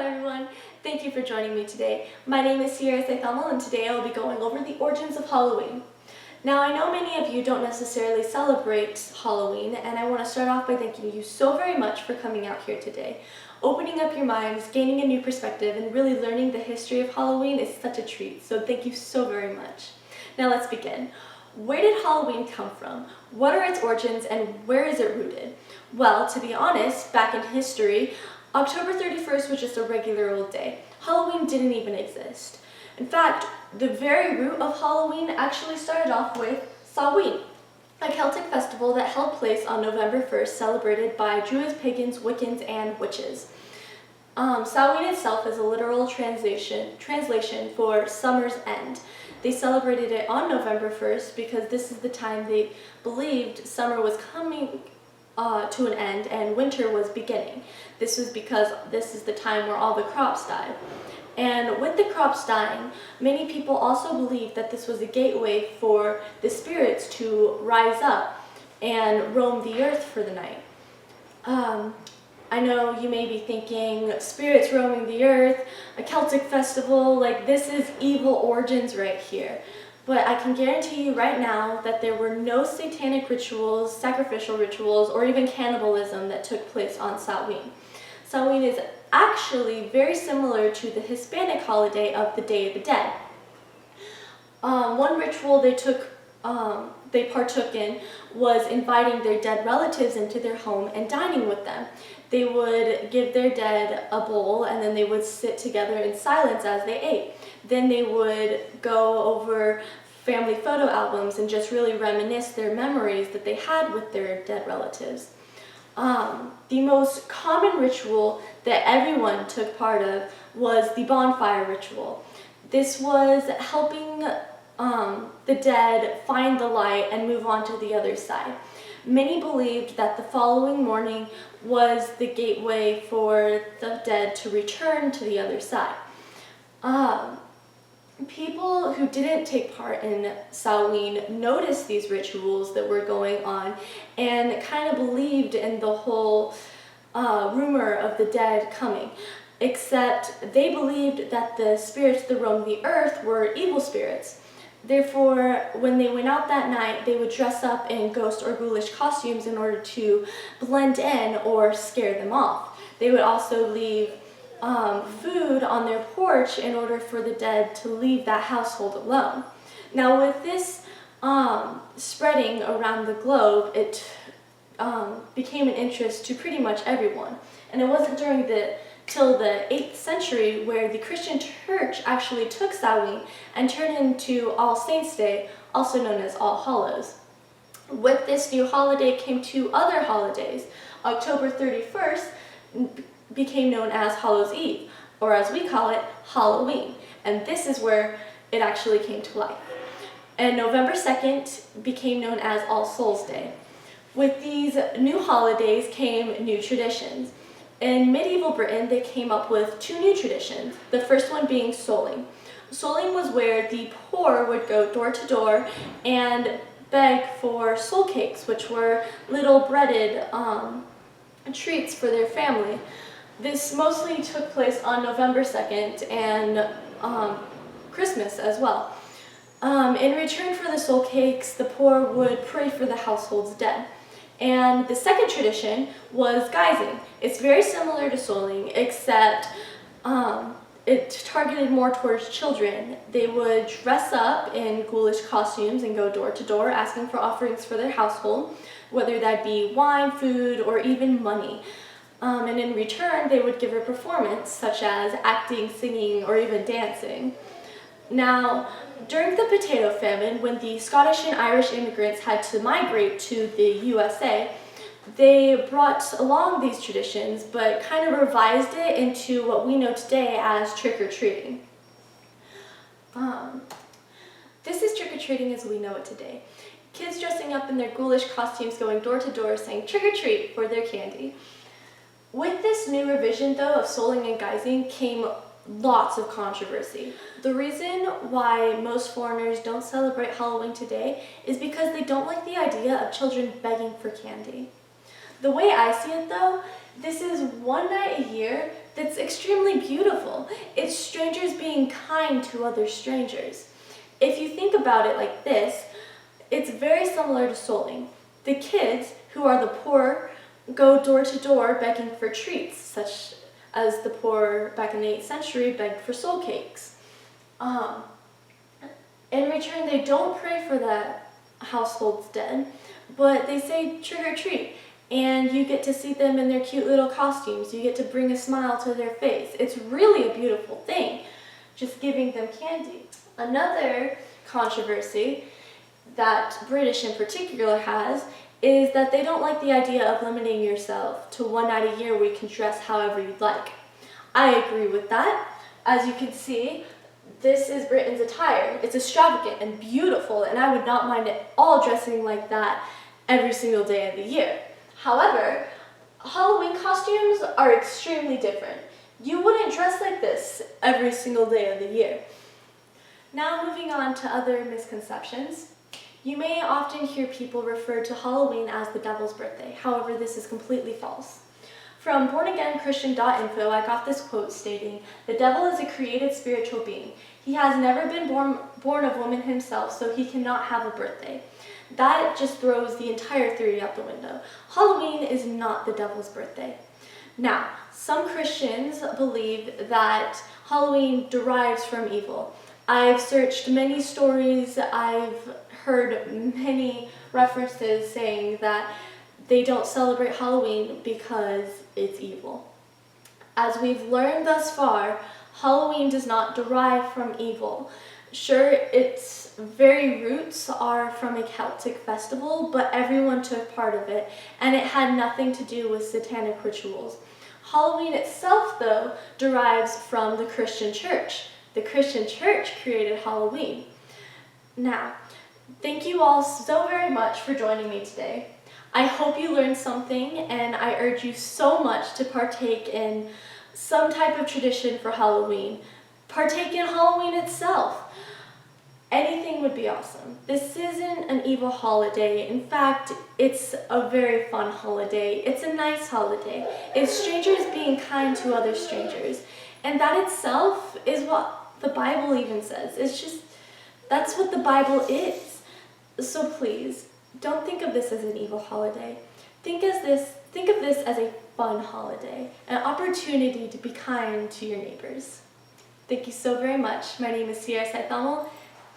everyone. Thank you for joining me today. My name is Sierra Thelmel, and today I will be going over the origins of Halloween. Now, I know many of you don't necessarily celebrate Halloween, and I want to start off by thanking you so very much for coming out here today. Opening up your minds, gaining a new perspective, and really learning the history of Halloween is such a treat, so thank you so very much. Now let's begin. Where did Halloween come from? What are its origins, and where is it rooted? Well, to be honest, back in history, October 31st was just a regular old day. Halloween didn't even exist. In fact, the very root of Halloween actually started off with Samhain, a Celtic festival that held place on November 1st, celebrated by Druids, pagans, Wiccans, and witches. Samhain itself is a literal translation for summer's end. They celebrated it on November 1st because this is the time they believed summer was coming to an end and winter was beginning. This was because this is the time where all the crops died. And with the crops dying, many people also believed that this was a gateway for the spirits to rise up and roam the earth for the night. I know you may be thinking, spirits roaming the earth, a Celtic festival, like this is evil origins right here. But I can guarantee you right now that there were no satanic rituals, sacrificial rituals, or even cannibalism that took place on Samhain. Samhain is actually very similar to the Hispanic holiday of the Day of the Dead. One ritual they partook in was inviting their dead relatives into their home and dining with them. They would give their dead a bowl and then they would sit together in silence as they ate. Then they would go over family photo albums and just really reminisce their memories that they had with their dead relatives. The most common ritual that everyone took part of was the bonfire ritual. This was helping the dead find the light and move on to the other side. Many believed that the following morning was the gateway for the dead to return to the other side. People who didn't take part in Samhain noticed these rituals that were going on and kind of believed in the whole rumor of the dead coming, except they believed that the spirits that roamed the earth were evil spirits. Therefore, when they went out that night, they would dress up in ghost or ghoulish costumes in order to blend in or scare them off. They would also leave food on their porch in order for the dead to leave that household alone. Now, with this spreading around the globe, it became an interest to pretty much everyone. And it wasn't till the 8th century where the Christian church actually took Samhain and turned it into All Saints' Day, also known as All Hallows. With this new holiday came two other holidays. October 31st became known as Hallows' Eve, or as we call it, Halloween. And this is where it actually came to life. And November 2nd became known as All Souls' Day. With these new holidays came new traditions. In medieval Britain, they came up with two new traditions, the first one being souling. Souling was where the poor would go door to door and beg for soul cakes, which were little breaded treats for their family. This mostly took place on November 2nd and Christmas as well. In return for the soul cakes, the poor would pray for the household's dead. And the second tradition was guising. It's very similar to souling, except it targeted more towards children. They would dress up in ghoulish costumes and go door to door asking for offerings for their household, whether that be wine, food, or even money. And in return, they would give a performance, such as acting, singing, or even dancing. Now, during the potato famine, when the Scottish and Irish immigrants had to migrate to the USA, they brought along these traditions, but kind of revised it into what we know today as trick-or-treating. This is trick-or-treating as we know it today. Kids dressing up in their ghoulish costumes going door to door saying trick-or-treat for their candy. With this new revision, though, of souling and guising came lots of controversy. The reason why most foreigners don't celebrate Halloween today is because they don't like the idea of children begging for candy. The way I see it though, this is one night a year that's extremely beautiful. It's strangers being kind to other strangers. If you think about it like this, it's very similar to souling. The kids, who are the poor, go door to door begging for treats, such as the poor back in the 8th century begged for soul cakes. In return, they don't pray for that household's dead, but they say trick or treat, and you get to see them in their cute little costumes. You get to bring a smile to their face. It's really a beautiful thing, just giving them candy. Another controversy that British in particular has is that they don't like the idea of limiting yourself to one night a year where you can dress however you'd like. I agree with that. As you can see, this is Britain's attire. It's extravagant and beautiful, and I would not mind at all dressing like that every single day of the year. However, Halloween costumes are extremely different. You wouldn't dress like this every single day of the year. Now moving on to other misconceptions. You may often hear people refer to Halloween as the devil's birthday. However, this is completely false. From bornagainchristian.info, I got this quote stating, "The devil is a created spiritual being. He has never been born of woman himself, so he cannot have a birthday." That just throws the entire theory out the window. Halloween is not the devil's birthday. Now, some Christians believe that Halloween derives from evil. I've searched many stories, I've heard many references saying that they don't celebrate Halloween because it's evil. As we've learned thus far, Halloween does not derive from evil. Sure, its very roots are from a Celtic festival, but everyone took part of it, and it had nothing to do with satanic rituals. Halloween itself, though, derives from the Christian church. The Christian church created Halloween. Now, thank you all so very much for joining me today. I hope you learned something, and I urge you so much to partake in some type of tradition for Halloween. Partake in Halloween itself. Anything would be awesome. This isn't an evil holiday. In fact, it's a very fun holiday. It's a nice holiday. It's strangers being kind to other strangers. And that itself is what the Bible even says. It's just, that's what the Bible is. So please, don't think of this as an evil holiday. Think of this as a fun holiday, an opportunity to be kind to your neighbors. Thank you so very much. My name is Sierra Saithamel,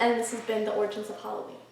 and this has been The Origins of Halloween.